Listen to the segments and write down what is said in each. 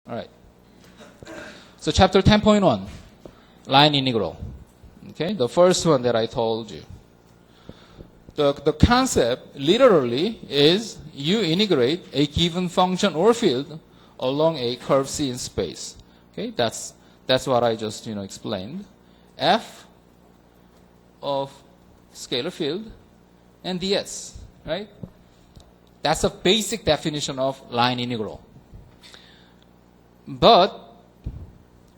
All right. So chapter 10.1, line integral. Okay, the first one that I told you. The concept literally is you integrate a given function or field along a curve C in space. Okay, that's what I just explained. F of scalar field and ds, right? That's a basic definition of line integral. But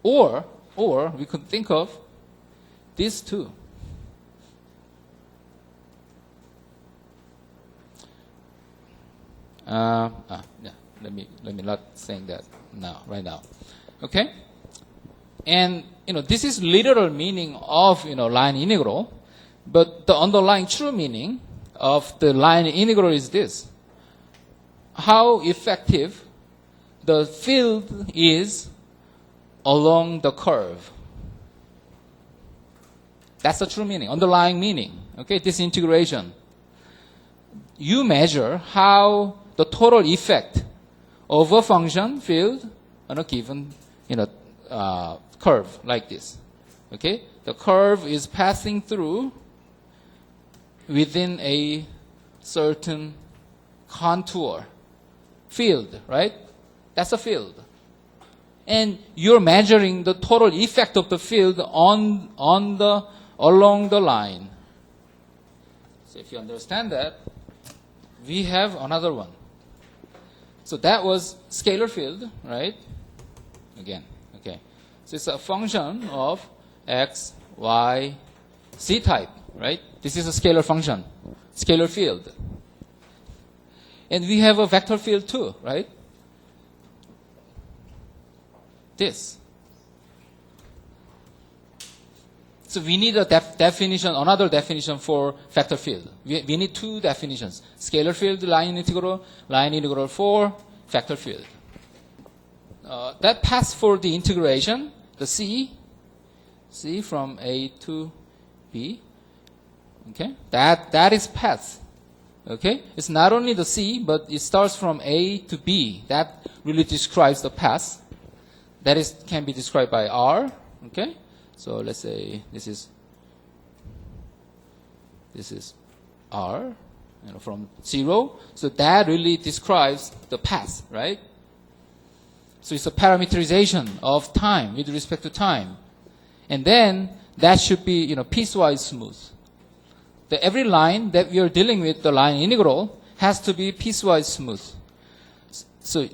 or we could think of these two. Yeah, let me not saying that right now. Okay? And this is literal meaning of line integral, but the underlying true meaning of the line integral is this: how effective the field is along the curve. That's the true meaning, underlying meaning. Okay, this integration. You measure how the total effect of a function field on a given curve like this. Okay, the curve is passing through within a certain contour field, right? That's a field. And you're measuring the total effect of the field along the line. So if you understand that, we have another one. So that was scalar field, right? Again, okay. So it's a function of x, y, z type, right? This is a scalar function, scalar field. And we have a vector field too, right? This. So we need a definition, another definition for vector field. We need two definitions: scalar field, line integral for vector field. That path for the integration, the C from A to B. Okay, that is path. Okay, it's not only the C, but it starts from A to B. That really describes the path. That can be described by R. Okay. So let's say this is R, from 0. So that really describes the path, right? So it's a parameterization of time with respect to time, and then that should be piecewise smooth. Every line that we are dealing with, the line integral, has to be piecewise smooth. So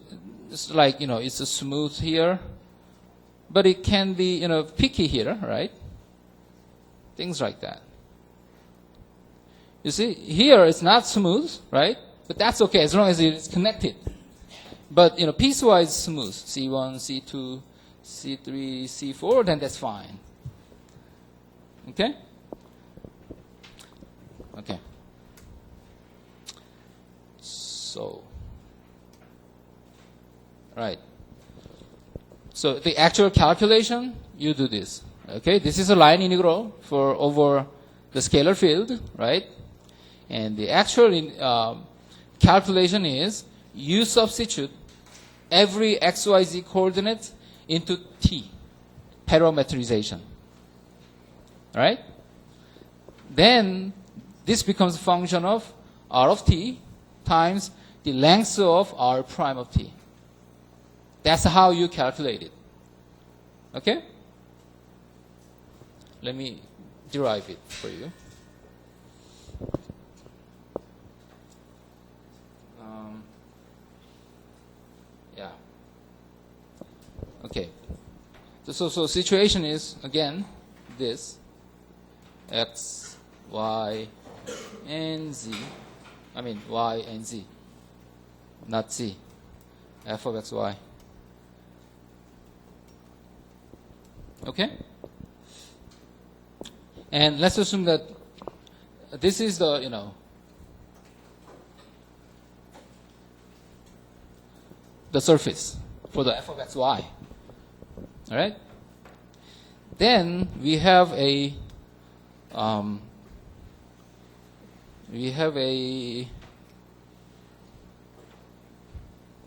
it's like it's a smooth here. But it can be, picky here, right? Things like that. You see, here it's not smooth, right? But that's okay as long as it's connected. But, piecewise smooth, C1, C2, C3, C4, then that's fine. Okay? Okay. So, right. So the actual calculation, you do this. Okay, this is a line integral over the scalar field, right? And the actual calculation is you substitute every xyz coordinate into t, parametrization. All right? Then this becomes a function of r of t times the length of r prime of t. That's how you calculate it. Okay? Let me derive it for you. Yeah. Okay. So situation is, again, this. X, Y, and Z. I mean, Y and Z. Not Z. F of X, Y. Okay? And let's assume that this is the, the surface for the f of x, y. All right? Then we have a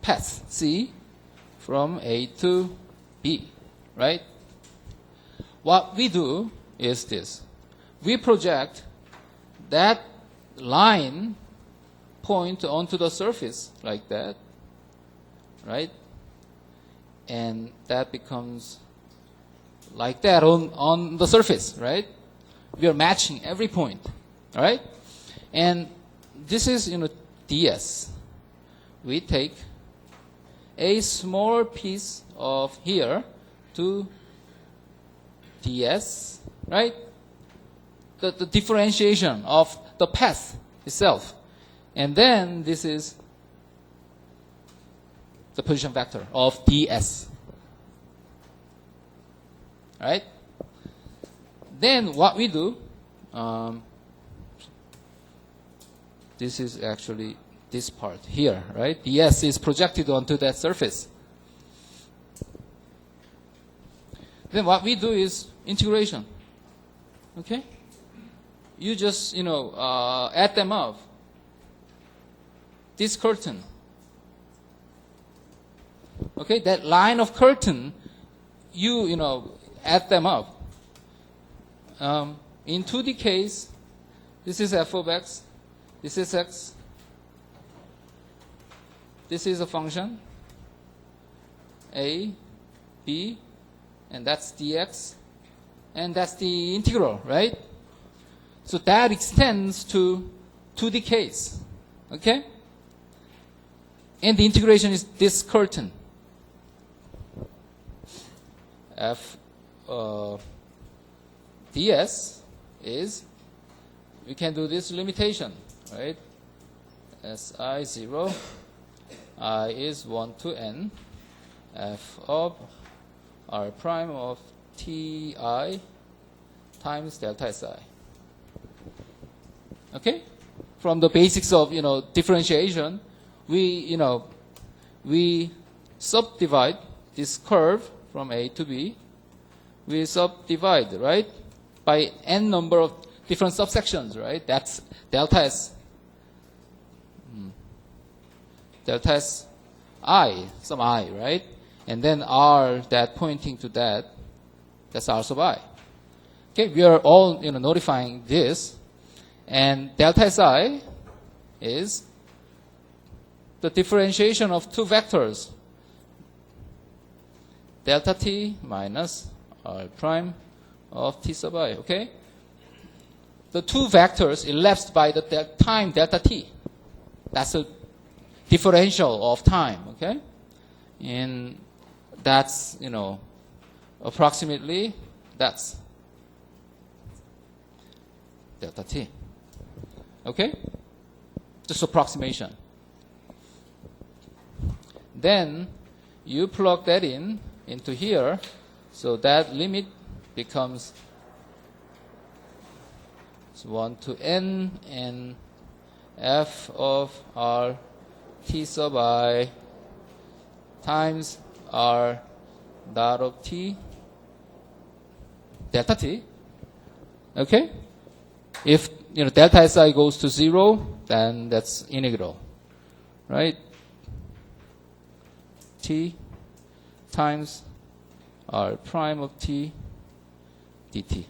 path, C, from A to B, right? What we do is this. We project that line point onto the surface like that, right? And that becomes like that on the surface, right? We are matching every point, all right? And this is, ds. We take a small piece of here to ds, right? The differentiation of the path itself. And then this is the position vector of ds. Right? Then what we do, this is actually this part here, right? ds is projected onto that surface. Then what we do is integration. Okay? You just, add them up. This curtain. Okay, that line of curtain, you add them up. In 2D case, this is f of x, this is x, this is a function, a, b, and that's dx, and that's the integral, right? So that extends to 2D case, okay? And the integration is this curtain. F ds is, we can do this limitation, right? Si 0, I is 1 to n, f of r prime of ti times delta si. Okay? From the basics of, differentiation, we subdivide this curve from A to B. We subdivide, right, by n number of different subsections, right? That's delta s. Delta s I, some I, right? And then R that pointing to that, that's R sub I. Okay, we are all, notifying this. And delta si is the differentiation of two vectors, delta t minus r prime of t sub I, okay? The two vectors elapsed by the time delta t. That's a differential of time, okay? And that's, approximately, that's delta t. Okay? Just approximation. Then you plug that into here, so that limit becomes 1 to n and f of r t sub I times r dot of t delta t. Okay? If delta si goes to 0, then that's integral, right? T times r prime of t dt.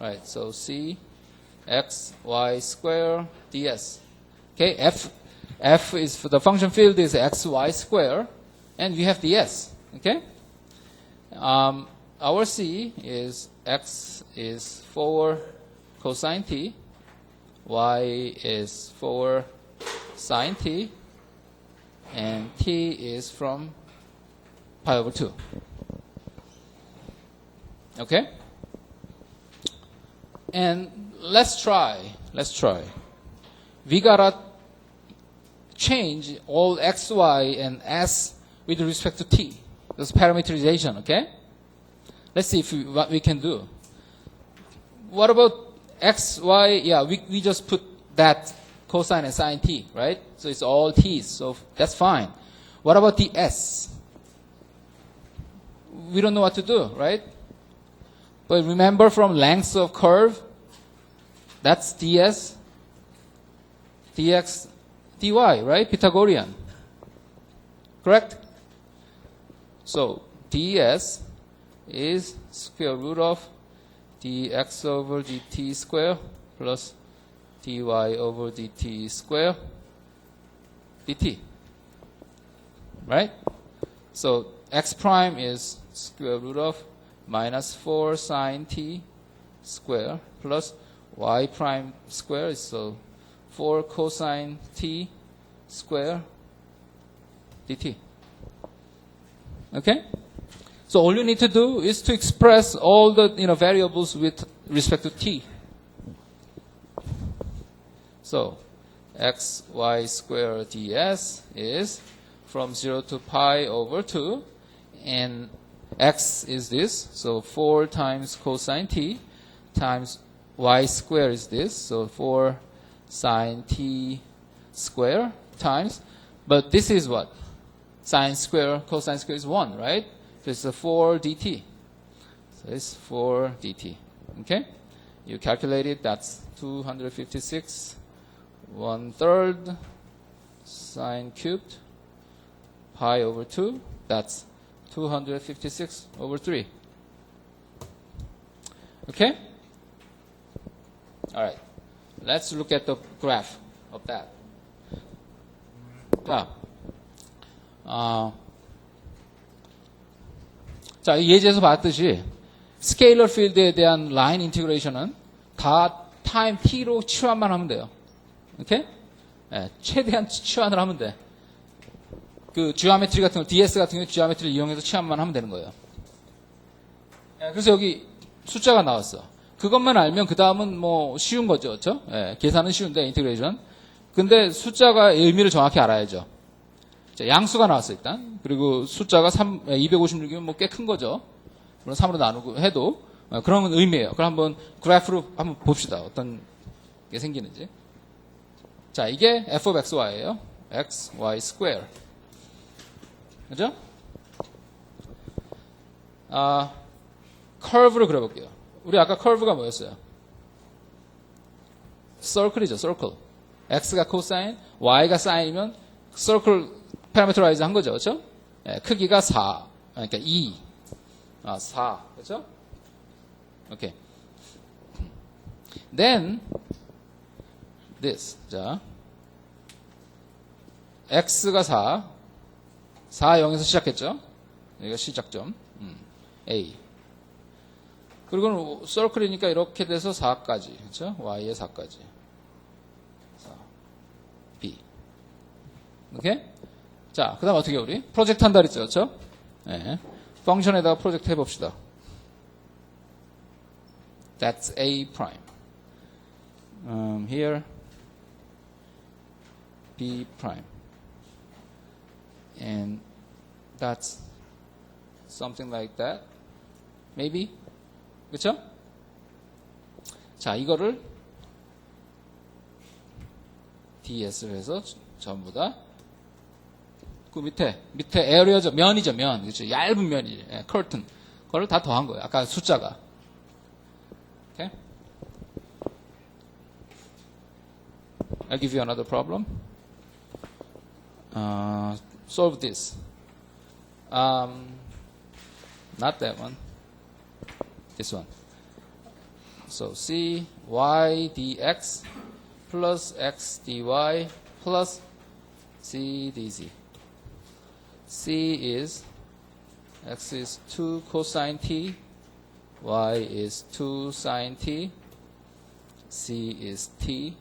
Right, so c x y square ds. Okay, f is for the function field is x y square, and we have ds. Okay, our c is x is 4 cosine t, y is 4 sine t, and t is from pi over 2. Okay? And let's try. We gotta change all x, y, and s with respect to t. That's parameterization, okay? Let's see what we can do. What about x, y? Yeah, we just put that cosine and sine t, right? So it's all t's, so that's fine. What about the s? We don't know what to do, right? But remember from lengths of curve, that's ds, dx, dy, right? Pythagorean. Correct? So ds is square root of dx over dt square plus dy over dt square dt. Right? So x prime is square root of minus 4 sine t square plus y prime square is so 4 cosine t square dt. Okay? So all you need to do is to express all the variables with respect to t. So x y square ds is from 0 to pi over 2, and x is this, so 4 times cosine t times y square is this, so 4 sine t square times, but this is what? Sine square, cosine square is 1, right? So it's a 4 dt. So it's 4 dt. Okay? You calculate it, that's 256 1/3 sine cubed pi over 2, that's 256 over 3. Okay? All right. Let's look at the graph of that. 자, 이 예제에서 봤듯이 스케일러 필드에 대한 라인 인티그레이션은 다 타임 t로 치환만 하면 돼요. 오케이? 네, 최대한 치환을 하면 돼. 그 지오메트리 같은 거, ds 같은 경우 지오메트리를 이용해서 치환만 하면 되는 거예요. 네, 그래서 여기 숫자가 나왔어. 그것만 알면 그 다음은 뭐 쉬운 거죠, 그렇죠? 네, 계산은 쉬운데 인티그레이션. 근데 숫자가 의미를 정확히 알아야죠. 자, 양수가 나왔어 일단. 그리고 숫자가 256이면 뭐 꽤 큰 거죠. 물론 3으로 나누고 해도 그런 의미예요. 그럼 한번 그래프로 한번 봅시다. 어떤 게 생기는지. 자, 이게 f of xy예요. x, y square. 그죠? 커브를 그려볼게요. 우리 아까 커브가 뭐였어요? circle이죠, circle. x가 코사인, y가 사인이면 circle parameterize 한 거죠, 그렇죠? 예, 크기가 4, 그러니까 2, 4, 그렇죠? 오케이. Then this, 자, x가 4, 4, 0에서 시작했죠? 여기가 시작점, a. 그리고 circle이니까 이렇게 돼서 4까지, 그렇죠? y에 4까지. 4, b. 오케이? 자, 그 다음 어떻게 우리? 프로젝트 한다 그랬죠, 그렇죠? 네. 펑션에다가 프로젝트 해봅시다. That's a prime. Here, b prime. And that's something like that. Maybe? 그렇죠? 자, 이거를 ds를 해서 전부 다 그 밑에 에어리어죠. 면이죠, 면. 그렇죠. 얇은 면이, curtain. 그걸 다 더한 거예요. 아까 숫자가. Okay? I'll give you another problem. Solve this. Not that one. This one. So c y dx plus x dy plus c dz. C is, x is 2 cosine t, y is 2 sine t, C is t,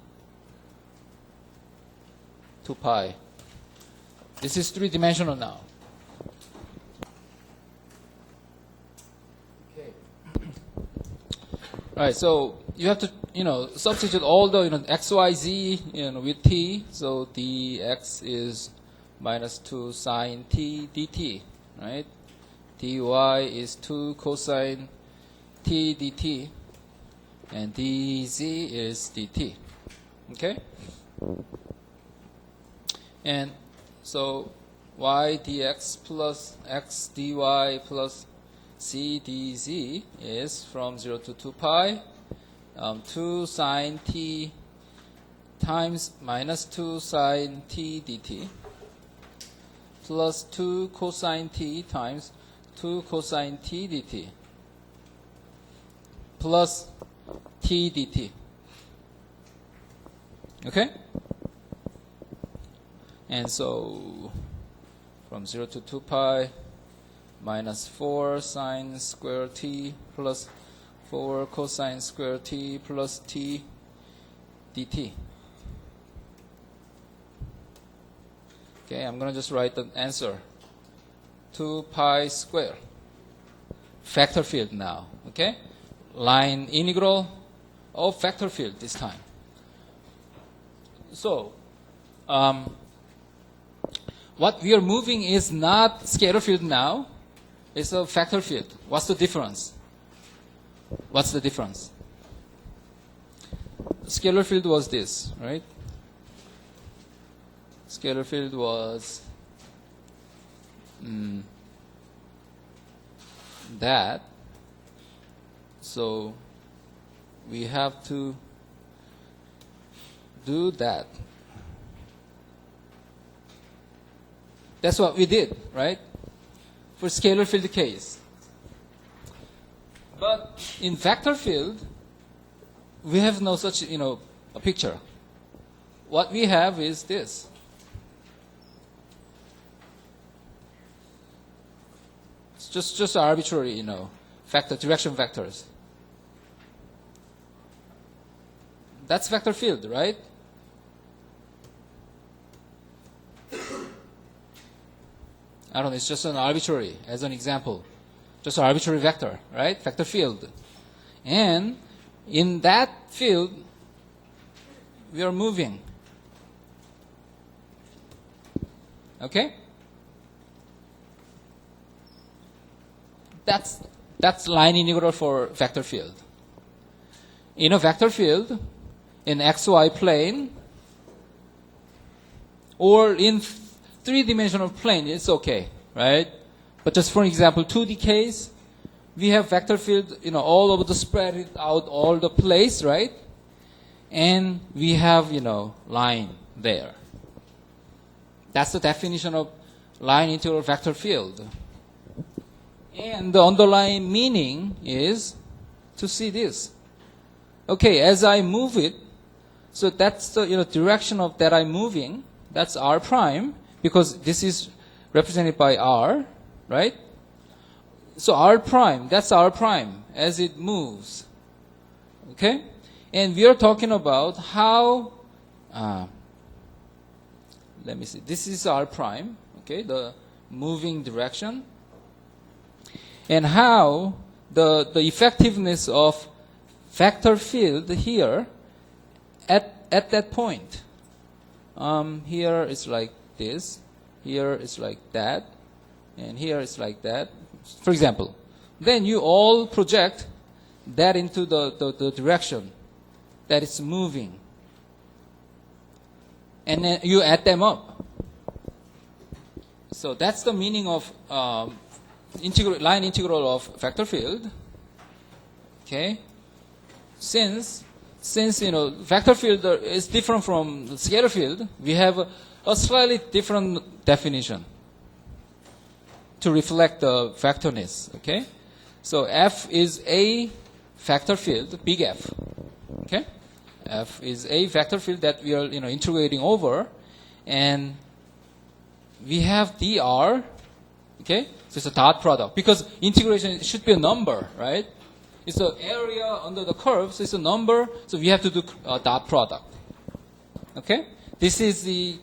2 pi. This is three-dimensional now. Okay. All right, so you have to, substitute all the, x, y, z, with t. So dx is minus 2 sine t dt, right? dy is 2 cosine t dt, and dz is dt. Okay? And so y dx plus x dy plus c dz is from 0 to 2 pi, 2 sine t times minus 2 sine t dt plus 2 cosine t times 2 cosine t dt plus t dt. Okay? And so from 0 to 2 pi minus 4 sine square t plus 4 cosine square t plus t dt. Okay, I'm going to just write the answer. 2 pi square. Vector field now. Okay? Line integral of vector field this time. So, what we are moving is not scalar field now. It's a vector field. What's the difference? What's the difference? Scalar field was this, right? Scalar field was that. So we have to do that. That's what we did, right? For scalar field case. But in vector field, we have no such, a picture. What we have is this. It's just arbitrary, vector, direction vectors. That's vector field, right? I don't know, it's just an arbitrary, as an example. Just an arbitrary vector, right? Vector field. And in that field, we are moving. Okay? That's line integral for vector field. In a vector field, in xy plane, or in three-dimensional plane, it's okay, right? But just for example, 2D case, we have vector field, all over the spread it out all the place, right? And we have, line there. That's the definition of line integral vector field. And the underlying meaning is to see this. Okay, as I move it, so that's the direction of that I'm moving. That's r prime, because this is represented by r, right? So r prime, that's r prime as it moves. Okay? And we are talking about how, let me see, this is r prime, okay, the moving direction. And how the effectiveness of vector field here at that point. Here it's like this, here it's like that, and here it's like that. For example, then you all project that into the direction that it's moving. And then you add them up. So that's the meaning of line integral of vector field. Okay? Since vector field is different from the scalar field, we have a slightly different definition to reflect the vectorness. Okay? So F is a vector field, big F. Okay? F is a vector field that we are integrating over, and we have dr. Okay? So it's a dot product, because integration should be a number, right? It's the area under the curve, so it's a number, so we have to do a dot product. Okay? This is the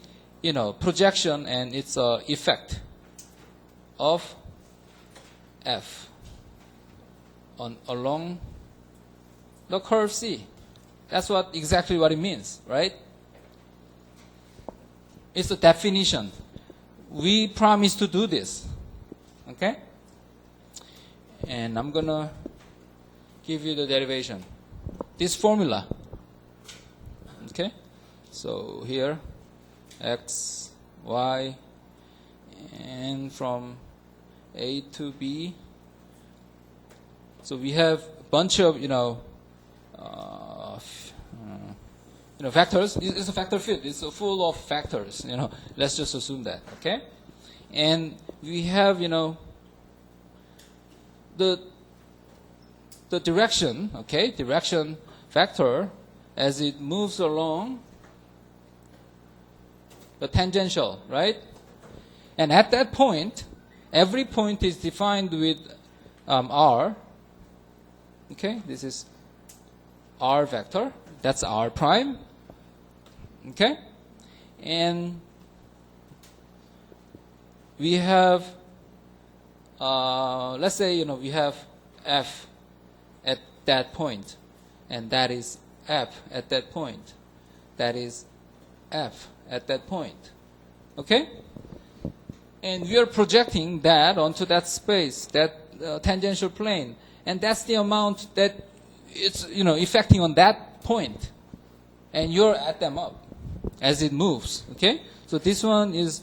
projection, and it's a effect of F along the curve C. That's exactly what it means, right? It's a definition. We promise to do this. Okay? And I'm going to give you the derivation. This formula. Okay? So here, x, y, and from A to B. So we have a bunch of, vectors. It's a vector field. It's full of vectors. Let's just assume that. Okay, and we have the direction. Okay, direction vector as it moves along the tangential, right? And at that point, every point is defined with r. Okay, this is r vector. That's r prime. Okay, and we have, let's say, we have f at that point, and that is f at that point. That is f at that point. Okay? And we are projecting that onto that space, that tangential plane, and that's the amount that it's, affecting on that point. And you're at them up as it moves. Okay? So this one is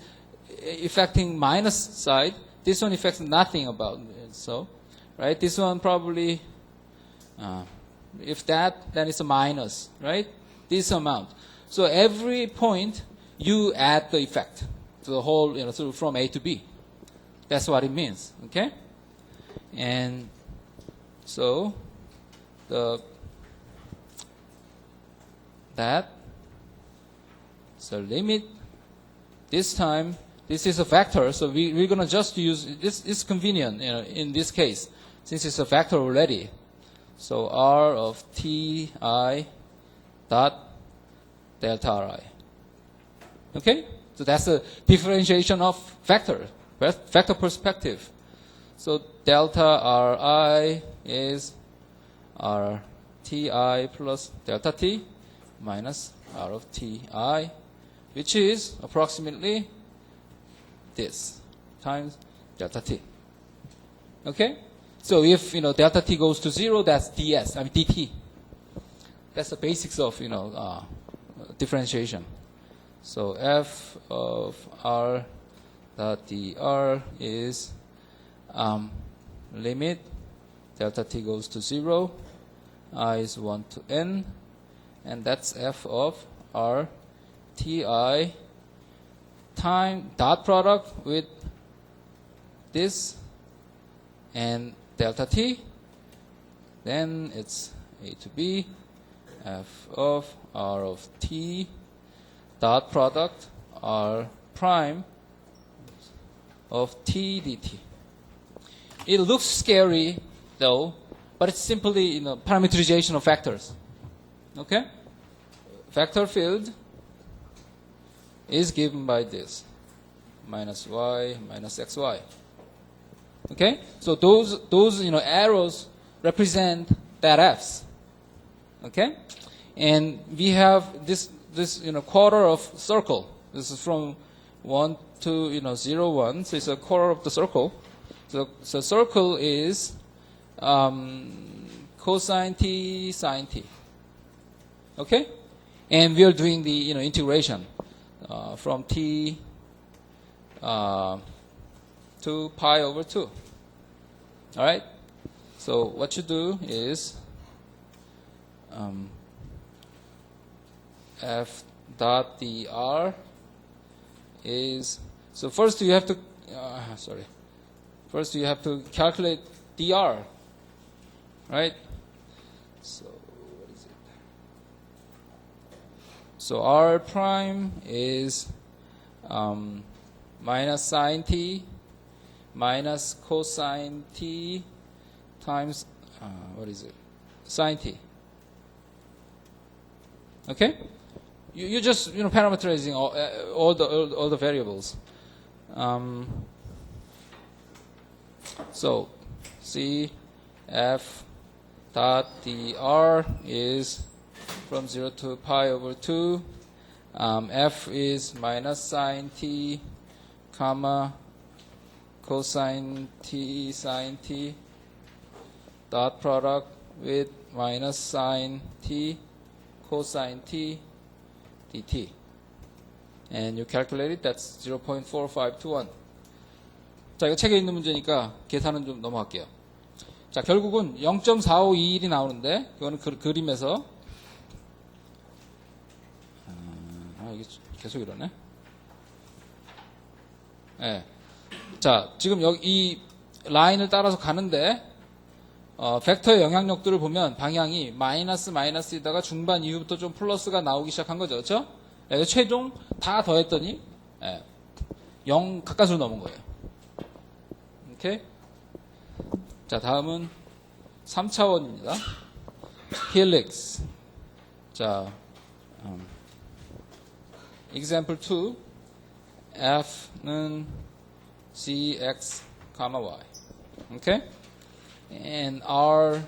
affecting minus side. This one affects nothing about it. So, right? This one probably, if that, then it's a minus, right? This amount. So every point, you add the effect to the whole, so from A to B. That's what it means. Okay? And so, so limit, this time, this is a vector, so we're going to just use, this is convenient, in this case, since it's a vector already. So r of ti dot delta ri. Okay? So that's a differentiation of vector perspective. So delta ri is r ti plus delta t minus r of ti, which is approximately this times delta t. Okay? So if, delta t goes to 0, that's dt. That's the basics of, differentiation. So f of r dot dr is limit delta t goes to 0, I is 1 to n, and that's f of r ti time dot product with this and delta t. Then it's a to b, f of r of t dot product r prime of t dt. It looks scary though, but it's simply parameterization of vectors. Okay? Vector field is given by this minus y minus xy. Okay? So those arrows represent that f's. Okay? And we have this quarter of circle. This is from 1 to 0, 1. So it's a quarter of the circle. So circle is cosine t sine t. Okay? And we are doing the integration from t to pi over 2. All right? So what you do is f dot dr is, so first you have to first you have to calculate dr, right? So what is it? So r prime is minus sine t minus cosine t times what is it? Sine t. Okay? You just parameterizing all the variables. So C f dot dr is from 0 to pi over 2. F is minus sine t, comma cosine t sine t dot product with minus sine t cosine t dt. And you calculate it, that's 0.4521. 자, 이거 책에 있는 문제니까 계산은 좀 넘어갈게요. 자, 결국은 0.4521이 나오는데, 그거는 그림에서 계속 이러네. 네. 자, 지금 여기 이 라인을 따라서 가는데 벡터의 영향력들을 보면 방향이 마이너스이다가 중반 이후부터 좀 플러스가 나오기 시작한 거죠. 그렇죠? 네, 최종 다 더했더니 0 가까스로 넘은 거예요. 오케이? 자, 다음은 3차원입니다. 헬릭스. 자, example 2. F는 gx, y. Okay? And R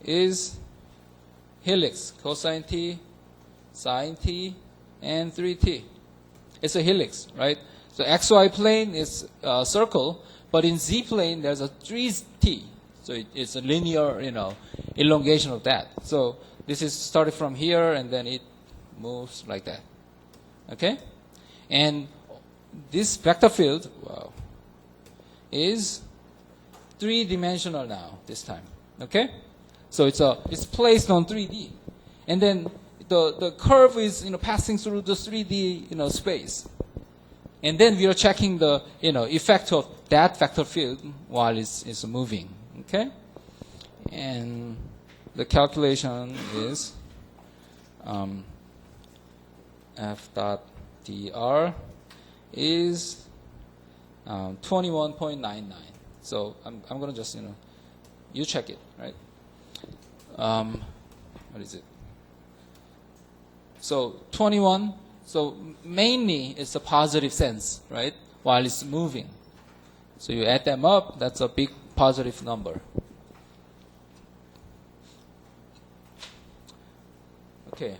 is helix, cosine t, sine t, and 3t. It's a helix, right? So xy plane is a circle, but in z plane there's a 3t. So it's a linear, elongation of that. So this is started from here and then it moves like that. Okay? And this vector field, is three-dimensional now this time. Okay? So it's placed on 3D. And then the curve is passing through the 3D space. And then we are checking the effect of that vector field while it's moving. Okay? And the calculation is f dot dr is 21.99. So I'm going to just you check it, right? What is it? So 21. So mainly it's a positive sense, right? While it's moving. So you add them up, that's a big positive number. Okay.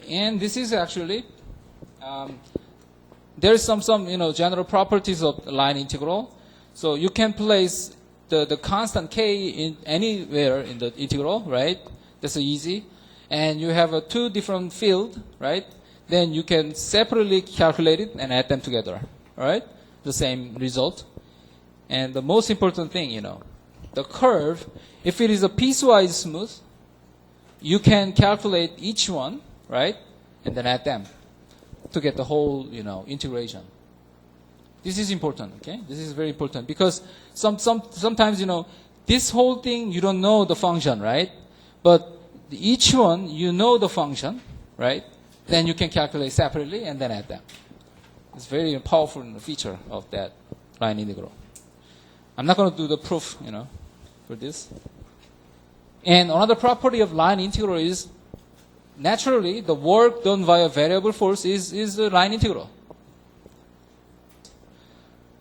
And this is actually, there's some general properties of the line integral. So you can place the constant k in anywhere in the integral, right? That's easy. And you have two different field, right? Then you can separately calculate it and add them together, all right? The same result. And the most important thing, the curve, if it is a piecewise smooth, you can calculate each one, right? And then add them to get the whole, integration. This is important, okay? This is very important because sometimes, this whole thing, you don't know the function, right? But each one, you know the function, right? Then you can calculate separately and then add them. It's very powerful feature of that line integral. I'm not going to do the proof, for this. And another property of line integral is, naturally, the work done via variable force is a line integral.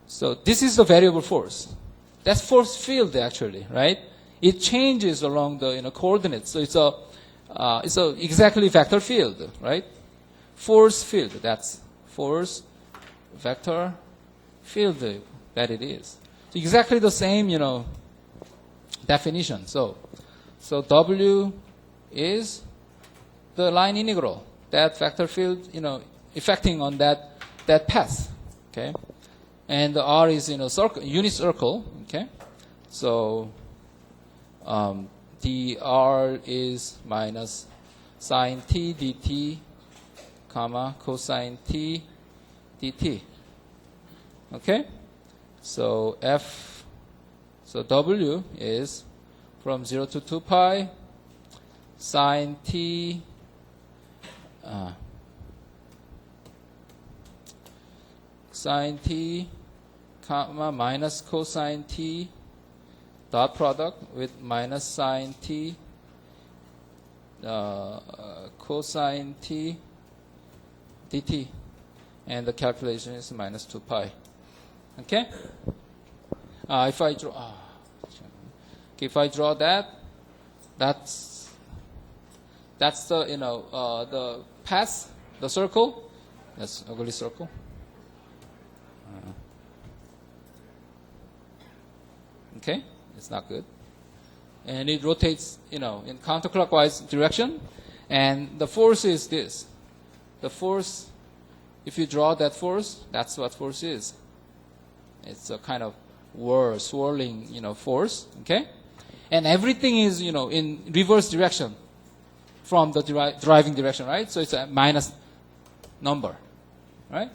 So this is the variable force. That's force field, actually, right? It changes along the coordinates. So it's a exactly vector field, right? Force field. That's force vector field that it is. So exactly the same, definition. So W is the line integral, that vector field, affecting on that path, okay? And the R is, circle, unit circle, okay? So dr is minus sine t dt, comma, cosine t dt, okay? So W is from 0 to 2 pi sine t sine t, comma, minus cosine t, dot product with minus sine t, cosine t dt, and the calculation is minus 2 pi. Okay? If I draw that, that's the the path, the circle. That's ugly circle. Okay, it's not good, and it rotates in counterclockwise direction, and the force is this. The force, if you draw that force, that's what force is. It's a kind of swirling, force. Okay, and everything is in reverse direction. from the driving direction, right? So it's a minus number, right?